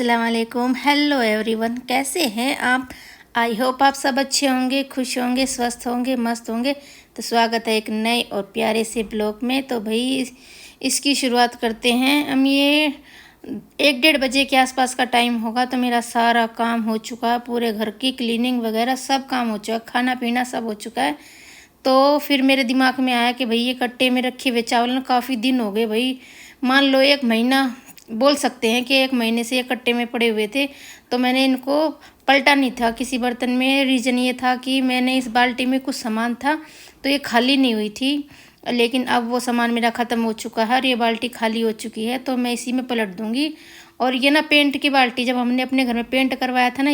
अस्सलाम वालेकुम। Hello everyone, कैसे हैं आप? आई होप आप सब अच्छे होंगे, खुश होंगे, स्वस्थ होंगे, मस्त होंगे। तो स्वागत है एक नए और प्यारे से ब्लॉग में। तो भाई इसकी शुरुआत करते हैं हम। ये 1-1:30 के आसपास का टाइम होगा। तो मेरा सारा काम हो चुका है, पूरे घर की क्लीनिंग वगैरह सब काम हो चुका है, खाना पीना सब हो चुका है। तो फिर मेरे दिमाग में आया कि भाई ये कट्टे में रखे हुए चावल ना काफ़ी दिन हो गए, भाई मान लो 1 महीना बोल सकते हैं कि 1 महीने से ये कट्टे में पड़े हुए थे। तो मैंने इनको पलटा नहीं था किसी बर्तन में। रीज़न ये था कि मैंने इस बाल्टी में कुछ सामान था तो ये खाली नहीं हुई थी, लेकिन अब वो सामान मेरा ख़त्म हो चुका है और ये बाल्टी खाली हो चुकी है। तो मैं इसी में पलट दूँगी। और ये ना पेंट की बाल्टी, जब हमने अपने घर में पेंट करवाया था ना,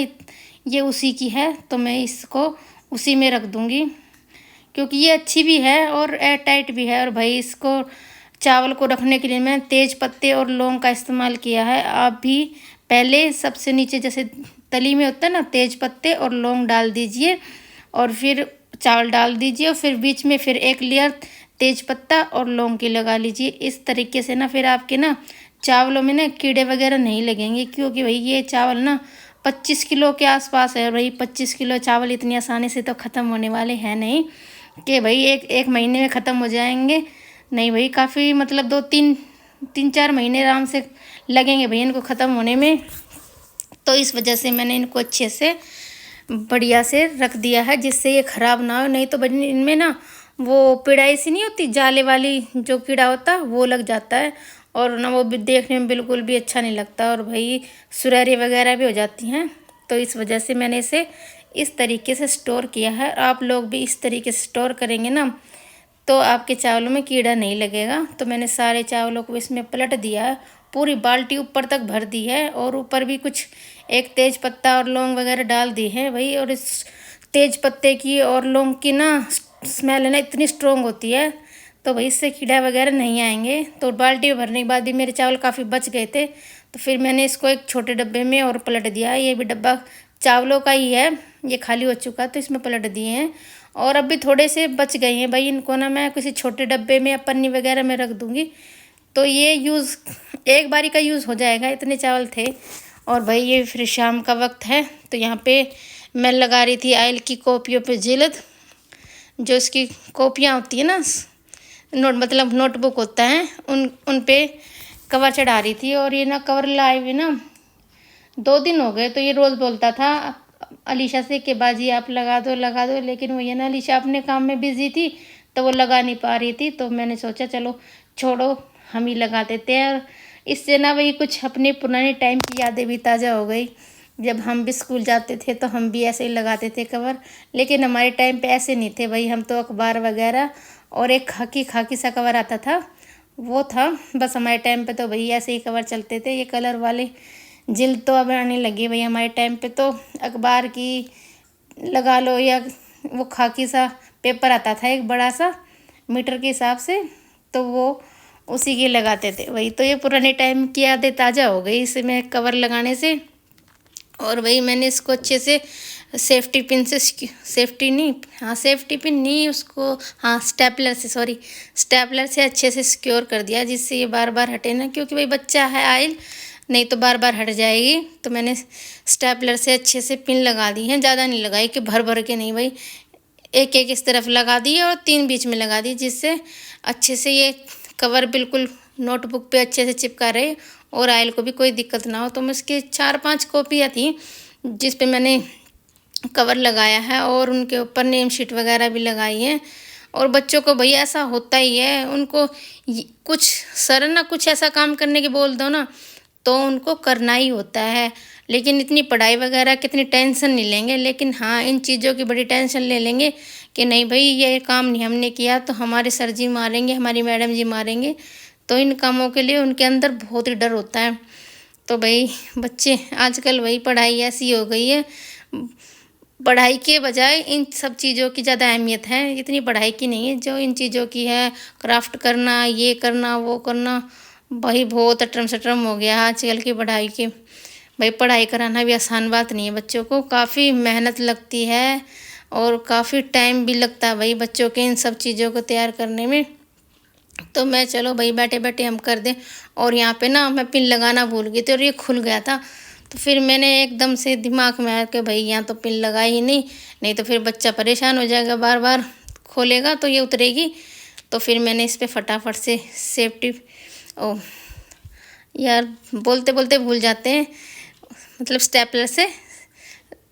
ये उसी की है। तो मैं इसको उसी में रख दूँगी क्योंकि ये अच्छी भी है और एयर टाइट भी है। और भाई इसको चावल को रखने के लिए मैं तेज पत्ते और लौंग का इस्तेमाल किया है। आप भी पहले सबसे नीचे जैसे तली में होता है ना, तेज पत्ते और लौंग डाल दीजिए और फिर चावल डाल दीजिए और फिर बीच में फिर एक लेयर तेज पत्ता और लौंग की लगा लीजिए। इस तरीके से ना फिर आपके ना चावलों में ना कीड़े वगैरह नहीं लगेंगे, क्योंकि भाई ये चावल ना 25 किलो के आसपास है। भाई 25 किलो चावल इतनी आसानी से तो ख़त्म होने वाले हैं नहीं कि भाई एक महीने में ख़त्म हो जाएंगे। नहीं भाई, काफ़ी मतलब 2-3 4 महीने आराम से लगेंगे भाई इनको ख़त्म होने में। तो इस वजह से मैंने इनको अच्छे से बढ़िया से रख दिया है जिससे ये ख़राब ना हो। नहीं तो भाई इनमें ना वो पिड़ाई सी नहीं होती, जाले वाली जो कीड़ा होता है वो लग जाता है और ना वो भी देखने में बिल्कुल भी अच्छा नहीं लगता और भाई सुरैरी वगैरह भी हो जाती हैं। तो इस वजह से मैंने इसे इस तरीके से स्टोर किया है। आप लोग भी इस तरीके से स्टोर करेंगे ना तो आपके चावलों में कीड़ा नहीं लगेगा। तो मैंने सारे चावलों को इसमें पलट दिया है, पूरी बाल्टी ऊपर तक भर दी है और ऊपर भी कुछ एक तेज पत्ता और लौंग वगैरह डाल दी है भाई। और इस तेज पत्ते की और लौंग की ना स्मेल है ना इतनी स्ट्रोंग होती है तो भाई इससे कीड़ा वगैरह नहीं आएंगे। तो बाल्टी भरने के बाद भी मेरे चावल काफ़ी बच गए थे तो फिर मैंने इसको एक छोटे डब्बे में और पलट दिया। ये भी डब्बा चावलों का ही है, ये खाली हो चुका तो इसमें पलट दिए हैं और अब भी थोड़े से बच गए हैं भाई। इनको ना मैं किसी छोटे डब्बे में या पन्नी वगैरह में रख दूँगी तो ये यूज़ एक बारी का यूज़ हो जाएगा। इतने चावल थे। और भाई ये फिर शाम का वक्त है तो यहाँ पे मैं लगा रही थी आयल की कॉपियों पे जिल्द, जो इसकी कॉपियाँ होती है ना, मतलब नोटबुक होता है, उन पे कवर चढ़ा रही थी। और ये ना कवर लाए हुए ना 2 दिन हो गए। तो ये रोज़ बोलता था अलीशा से कि बाजी आप लगा दो, लेकिन वो ये ना अलीशा अपने काम में बिजी थी तो वो लगा नहीं पा रही थी। तो मैंने सोचा चलो छोड़ो हम ही लगा देते हैं। और इससे ना वही कुछ अपने पुराने टाइम की यादें भी ताज़ा हो गई। जब हम भी स्कूल जाते थे तो हम भी ऐसे ही लगाते थे कवर, लेकिन हमारे टाइम पे ऐसे नहीं थे भाई। हम तो अखबार वगैरह और एक खाकी सा कवर आता था वो था बस हमारे टाइम पे। तो भाई ऐसे ही कवर चलते थे। ये कलर वाले जिल्द तो अब आने लगी भाई। हमारे टाइम पे तो अखबार की लगा लो या वो खाकी सा पेपर आता था एक बड़ा सा मीटर के हिसाब से, तो वो उसी की लगाते थे वही। तो ये पुराने टाइम की यादें ताज़ा हो गई इसमें कवर लगाने से। और वही मैंने इसको अच्छे से सेफ्टी पिन से सेफ्टी पिन नहीं उसको, हाँ स्टेपलर से अच्छे से सिक्योर कर दिया जिससे ये बार बार हटे ना, क्योंकि भाई बच्चा है आयल, नहीं तो बार बार हट जाएगी। तो मैंने स्टेपलर से अच्छे से पिन लगा दी हैं, ज़्यादा नहीं लगाई कि भर भर के नहीं भाई, एक एक इस तरफ लगा दी और 3 बीच में लगा दी जिससे अच्छे से ये कवर बिल्कुल नोटबुक पे अच्छे से चिपका रहे और आयल को भी कोई दिक्कत ना हो। तो मैं उसकी 4-5 कॉपियाँ थी जिस पे मैंने कवर लगाया है और उनके ऊपर नेम शीट वगैरह भी लगाई है। और बच्चों को भैया ऐसा होता ही है, उनको कुछ सर ना कुछ ऐसा काम करने के बोल दो ना तो उनको करना ही होता है। लेकिन इतनी पढ़ाई वगैरह कितनी टेंशन नहीं लेंगे, लेकिन हाँ इन चीज़ों की बड़ी टेंशन ले लेंगे कि नहीं भाई ये काम नहीं हमने किया तो हमारे सर जी मारेंगे, हमारी मैडम जी मारेंगे। तो इन कामों के लिए उनके अंदर बहुत ही डर होता है। तो भाई बच्चे आजकल वही पढ़ाई ऐसी हो गई है, पढ़ाई के बजाय इन सब चीज़ों की ज़्यादा अहमियत है। इतनी पढ़ाई की नहीं है जो इन चीज़ों की है, क्राफ्ट करना, ये करना, वो करना। भाई बहुत अटरम सटरम हो गया आजकल की पढ़ाई के। भाई पढ़ाई कराना भी आसान बात नहीं है, बच्चों को काफ़ी मेहनत लगती है और काफ़ी टाइम भी लगता है भाई बच्चों के इन सब चीज़ों को तैयार करने में। तो मैं चलो भाई बैठे बैठे हम कर दें। और यहाँ पे ना मैं पिन लगाना भूल गई थी और ये खुल गया था तो फिर मैंने एकदम से दिमाग में आया कि भाई यहाँ तो पिन लगा ही नहीं, नहीं तो फिर बच्चा परेशान हो जाएगा, बार बार खोलेगा तो ये उतरेगी। तो फिर मैंने इस पर फटाफट से सेफ्टी, ओ यार बोलते बोलते भूल जाते हैं, मतलब स्टेपलर से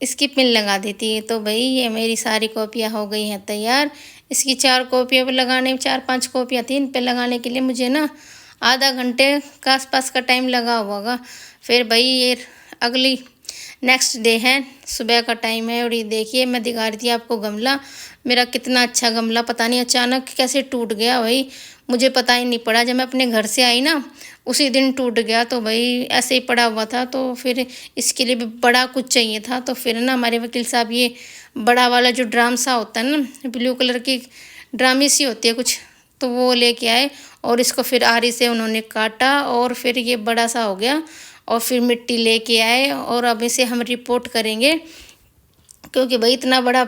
इसकी पिन लगा दी थी। तो भाई ये मेरी सारी कॉपियाँ हो गई हैं तैयार। इसकी 4 कॉपियाँ पे लगाने, 4-5 कॉपियाँ थी, इन पे लगाने के लिए मुझे ना आधा घंटे का आसपास का टाइम लगा होगा। फिर भाई ये अगली नेक्स्ट डे है, सुबह का टाइम है और ये देखिए मैं दिखा रही थी आपको गमला, मेरा कितना अच्छा गमला पता नहीं अचानक कैसे टूट गया भाई, मुझे पता ही नहीं पड़ा। जब मैं अपने घर से आई ना उसी दिन टूट गया। तो भाई ऐसे ही पड़ा हुआ था, तो फिर इसके लिए भी बड़ा कुछ चाहिए था। तो फिर ना हमारे वकील साहब ये बड़ा वाला जो ड्राम सा होता है ना, ब्लू कलर की ड्रामी सी होती है कुछ, तो वो लेके आए और इसको फिर आरी से उन्होंने काटा और फिर ये बड़ा सा हो गया। और फिर मिट्टी लेके आए और अब इसे हम रिपोर्ट करेंगे, क्योंकि भाई इतना बड़ा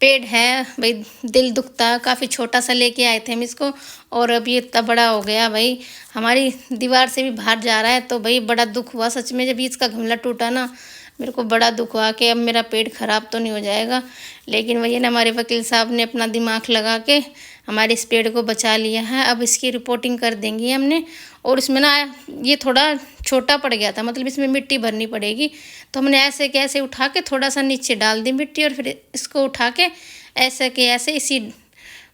पेड़ है, भाई दिल दुखता है। काफ़ी छोटा सा लेके आए थे हम इसको और अब ये इतना बड़ा हो गया भाई, हमारी दीवार से भी बाहर जा रहा है। तो भाई बड़ा दुख हुआ सच में, जब इसका गमला टूटा ना मेरे को बड़ा दुख हुआ कि अब मेरा पेट ख़राब तो नहीं हो जाएगा। लेकिन वही ना, हमारे वकील साहब ने अपना दिमाग लगा के हमारे इस पेड़ को बचा लिया है। अब इसकी रिपोर्टिंग कर देंगे हमने। और इसमें ना ये थोड़ा छोटा पड़ गया था, मतलब इसमें मिट्टी भरनी पड़ेगी। तो हमने ऐसे के ऐसे उठा के थोड़ा सा नीचे डाल दी मिट्टी और फिर इसको उठा के ऐसे के ऐसे इसी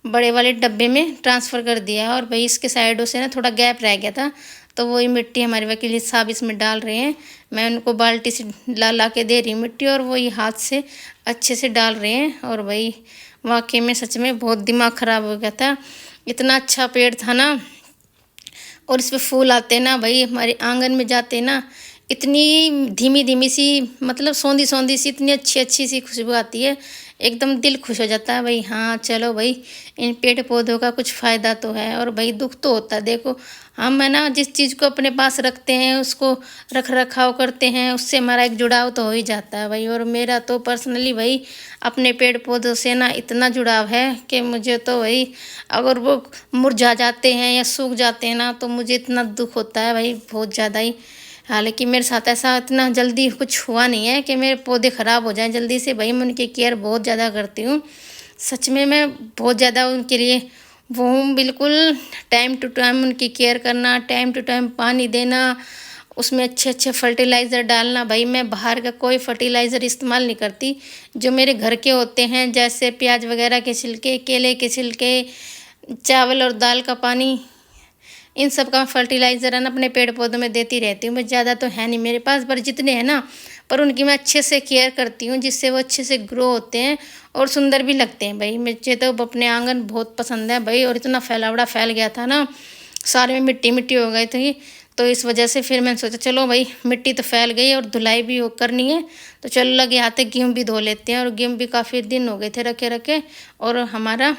बड़े वाले डब्बे में ट्रांसफ़र कर दिया। और भाई इसके साइडों से ना थोड़ा गैप रह गया था, तो वही मिट्टी हमारे वकील साहब इसमें डाल रहे हैं। मैं उनको बाल्टी से ला के दे रही मिट्टी और वही हाथ से अच्छे से डाल रहे हैं। और भाई वाकई में सच में बहुत दिमाग ख़राब हो गया था, इतना अच्छा पेड़ था ना, और इस पर फूल आते ना भाई, हमारे आंगन में जाते ना, इतनी धीमी धीमी सी, मतलब सौंधी सौंधी सी, इतनी अच्छी अच्छी सी खुशबू आती है, एकदम दिल खुश हो जाता है भाई। हाँ चलो भाई, इन पेड़ पौधों का कुछ फ़ायदा तो है। और भाई दुख तो होता है, देखो हम है ना जिस चीज़ को अपने पास रखते हैं, उसको रख रखाव करते हैं, उससे हमारा एक जुड़ाव तो हो ही जाता है भाई। और मेरा तो पर्सनली भाई अपने पेड़ पौधों से ना इतना जुड़ाव है कि मुझे तो भाई अगर वो मुरझा जाते हैं या सूख जाते हैं ना, तो मुझे इतना दुख होता है भाई, बहुत ज़्यादा ही। हालांकि मेरे साथ ऐसा इतना जल्दी कुछ हुआ नहीं है कि मेरे पौधे ख़राब हो जाएं जल्दी से। भाई मैं उनकी केयर बहुत ज़्यादा करती हूँ, सच में मैं बहुत ज़्यादा उनके लिए वो हूँ, बिल्कुल टाइम टू टाइम उनकी केयर करना, टाइम टू टाइम पानी देना, उसमें अच्छे अच्छे फर्टिलाइज़र डालना। भाई मैं बाहर का कोई फर्टिलाइज़र इस्तेमाल नहीं करती, जो मेरे घर के होते हैं, जैसे प्याज वगैरह के छिलके, केले के छिलके, चावल और दाल का पानी, इन सब का फर्टिलाइज़र है ना अपने पेड़ पौधों में देती रहती हूँ। मैं ज़्यादा तो है नहीं मेरे पास, पर जितने हैं ना, पर उनकी मैं अच्छे से केयर करती हूँ, जिससे वो अच्छे से ग्रो होते हैं और सुंदर भी लगते हैं। भाई मुझे तो अपने आंगन बहुत पसंद है भाई, और इतना फैलावड़ा फैल गया था ना, सारे में मिट्टी मिट्टी हो गई थी। तो इस वजह से फिर मैंने सोचा चलो भाई मिट्टी तो फैल गई और धुलाई भी करनी है, तो चलो लगे हाथ गेहूँ भी धो लेते हैं। और गेहूँ भी काफ़ी दिन हो गए थे रखे रखे, और हमारा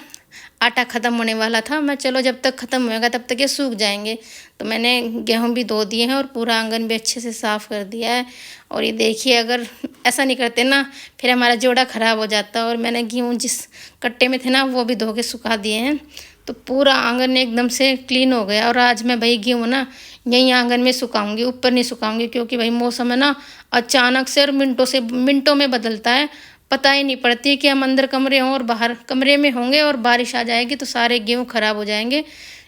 आटा ख़त्म होने वाला था। मैं चलो जब तक ख़त्म होएगा तब तक ये सूख जाएंगे, तो मैंने गेहूँ भी धो दिए हैं और पूरा आंगन भी अच्छे से साफ़ कर दिया है। और ये देखिए अगर ऐसा नहीं करते ना फिर हमारा जोड़ा ख़राब हो जाता। और मैंने गेहूँ जिस कट्टे में थे ना वो भी धो के सुखा दिए हैं, तो पूरा आंगन एकदम से क्लीन हो गया। और आज मैं भाई गेहूँ ना यहीं आंगन में सुखाऊंगी, ऊपर नहीं सुखाऊंगी, क्योंकि भाई मौसम है ना अचानक से और मिनटों में बदलता है, पता ही नहीं पड़ती कि हम अंदर कमरे हों और बाहर कमरे में होंगे और बारिश आ जाएगी तो सारे गेहूँ ख़राब हो जाएंगे।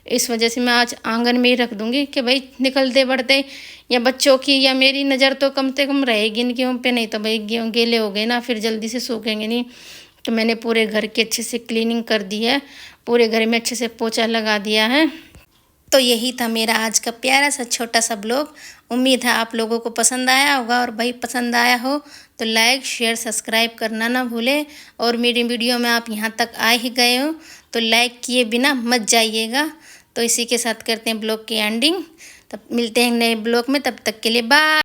इस वजह से मैं आज आंगन में ही रख दूंगी कि भाई निकलते बढ़ते या बच्चों की या मेरी नज़र तो कम से कम रहेगी इन गेहूँ पे, नहीं तो भाई गेहूँ गीले हो गए ना फिर जल्दी से सूखेंगे नहीं। तो मैंने पूरे घर की अच्छे से क्लीनिंग कर दी है, पूरे घर में अच्छे से पोछा लगा दिया है। तो यही था मेरा आज का प्यारा सा छोटा सा ब्लॉग। उम्मीद है आप लोगों को पसंद आया होगा, और भाई पसंद आया हो तो लाइक शेयर सब्सक्राइब करना ना भूलें। और मेरी वीडियो में आप यहाँ तक आ ही गए हो तो लाइक किए बिना मत जाइएगा। तो इसी के साथ करते हैं ब्लॉग की एंडिंग, तब मिलते हैं नए ब्लॉग में, तब तक के लिए बाय।